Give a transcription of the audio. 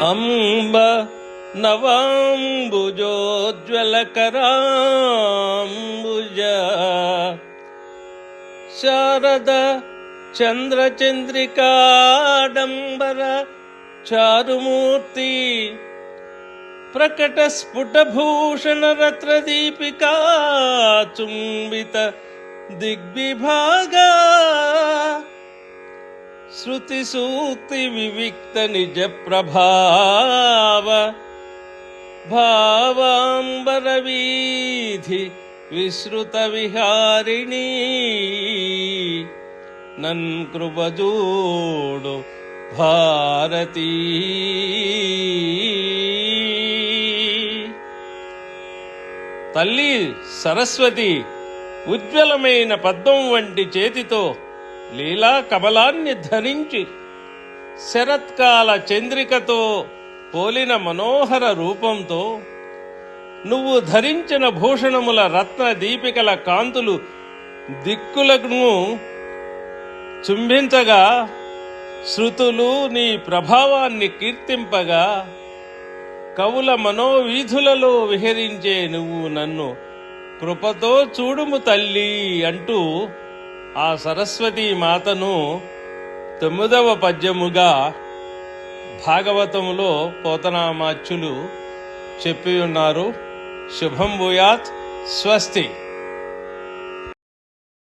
అంబ నవాంబుజోజ్వలకరాంబుజ శారద చంద్రచంద్రికాడంబర చారుమూర్తి ప్రకట స్ఫుటభూషణ రత్నదీపికా చుంబిత దిగ్విభాగా శృతి సూక్తి వివిక్త నిజ ప్రభావ భావాంబర వీధి విశ్రుత విహారిణి నన్ కృపజూడు భారతీ. తల్లి సరస్వతి ఉజ్వలమైన పద్మం వంటి చేతితో లీలా కమలాన్ని ధరించి శరత్కాల చంద్రికతో పోలిన మనోహర రూపంతో నువ్వు ధరించిన భూషణముల రత్న దీపికల కాంతులు దిక్కులను చుంబించగా శృతులు నీ ప్రభావాన్ని కీర్తింపగా కవుల మనోవీధులలో విహరించే నువ్వు నన్ను కృపతో చూడుము తల్లి అంటూ ఆ సరస్వతీ మాతను 9వ పద్యముగా భాగవతములో పోతనామాచ్యులు చెప్పి ఉన్నారు. శుభం భూయాత్. స్వస్తి.